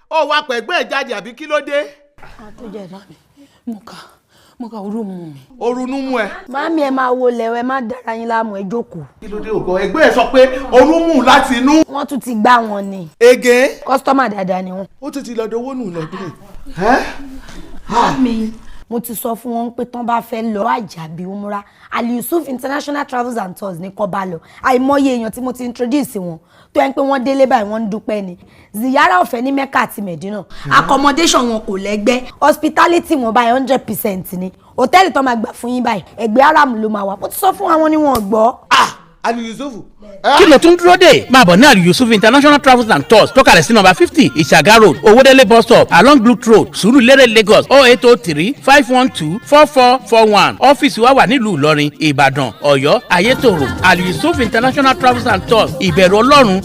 ó wá pẹ̀gbẹ́ ìjáde àbí kí ló dé. àtúnjẹ dá mi mo ka orú mu mi. orunú mú ẹ. Màámi ẹ máa wo lẹ̀wẹ̀ má dára yín láàmú ẹ jókòó. kí ló dé ògbọ́ ẹgbẹ́ ẹ sọ pé orun mú láti inú. wọ́n tún ti gbá wọn ni. ege. kọ́sítọ́mà dáadáa ni wọ́n. ó ti lọ dowó nù lọ́dún. Màámi mo ti sọ fún wọn pé tán bá fẹ́ lọ Àjàbí umra Ali Yusuf International Travels and Tours ní kó bá lọ àìmọye èèyàn tí mo ti introduce wọn tó yẹn pé wọ́n délé báyìí wọ́n ń dúpẹ́ ni ziyara ọ̀fẹ́ ní Mecca àti Medina accommodation wọn kò lẹ́gbẹ́ hospitality wọn báyìí 100% ni hòtẹ́ẹ̀lì tó máa gbà fún yín báyìí ẹgbẹ́ aram ló máa wà mo ti sọ fún àwọn ni wọ́n gbọ́. Ali Yusuf. kí ló tún dúró dé máa bọ̀ ní Ali Yusuf International Travels and Tours tó kalẹ̀ sí nọ́mbà 50 Ìṣàgá road Owódélé bus stop along Blue road Sùúrùlérè Lagos 08035124441 ọ́fíìsì wa wà nílùú Ìlọrin Ìbàdàn Ọ̀yọ́ Ayétòrò Ali Yusuf International Travels and Tours ìbẹ̀rù Ọlọ́run.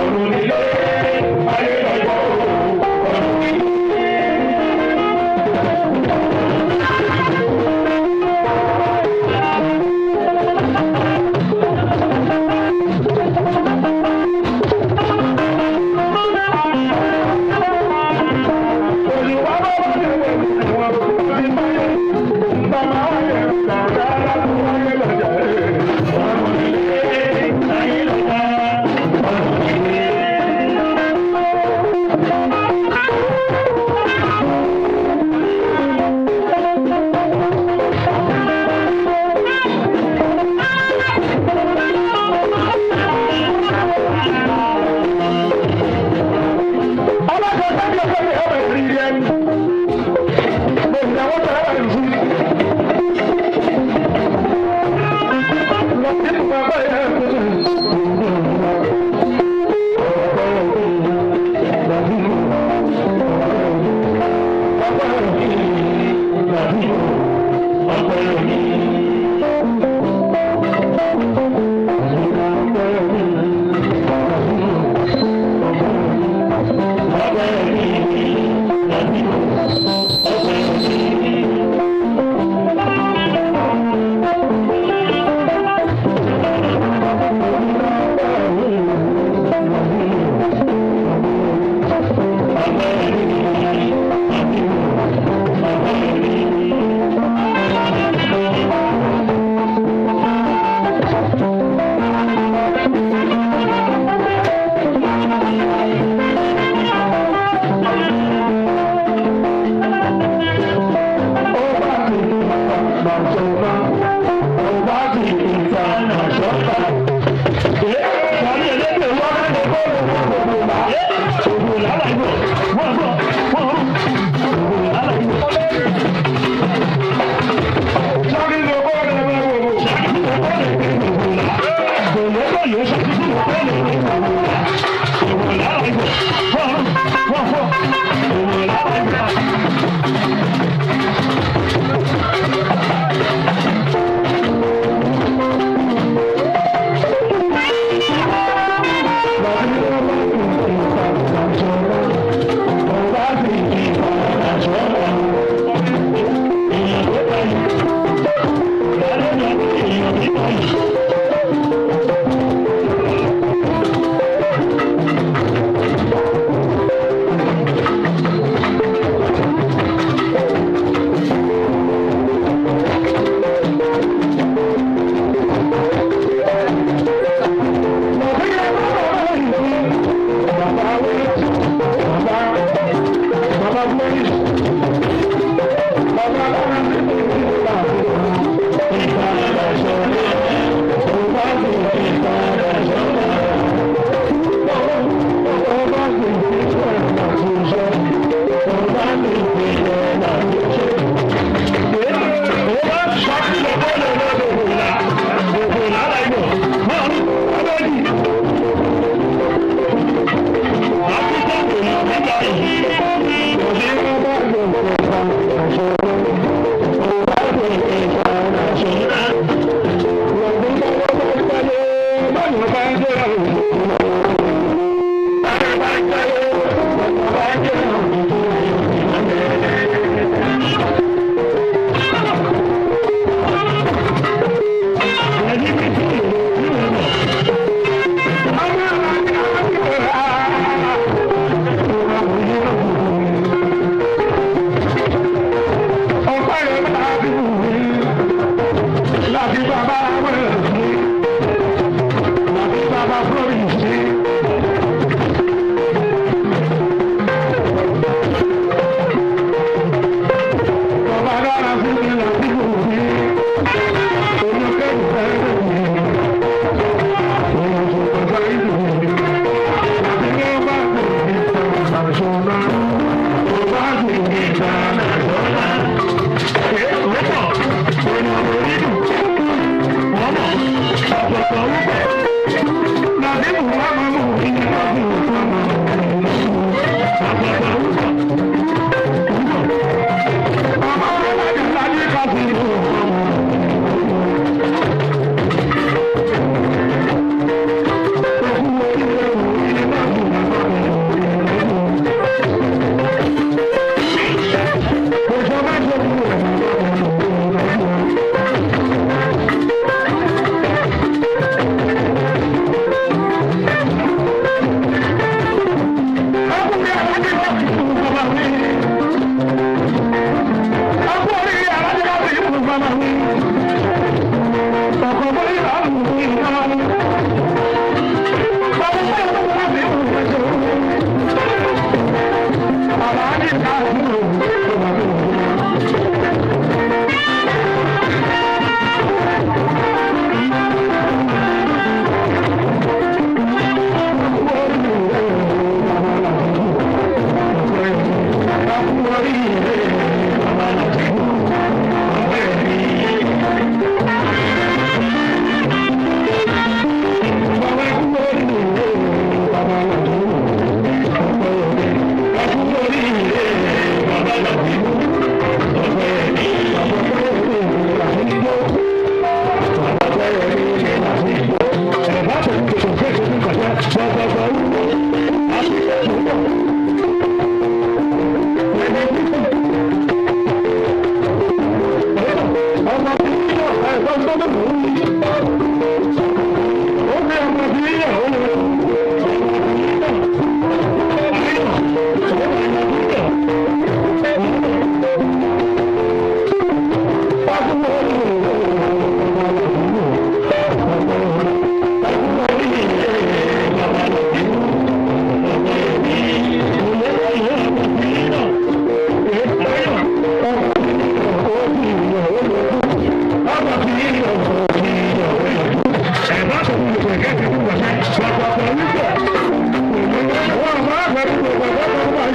Ọ̀run nílé ayé lọ́jọ́.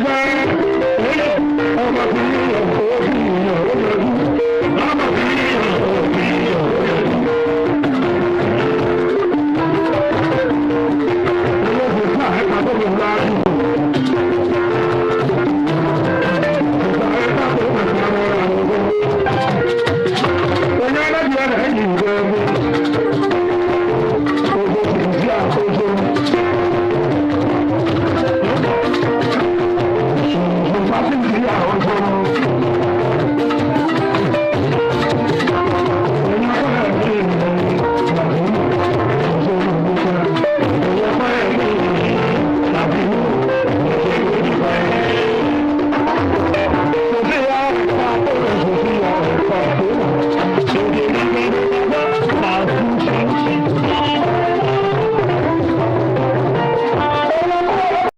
gbọ́.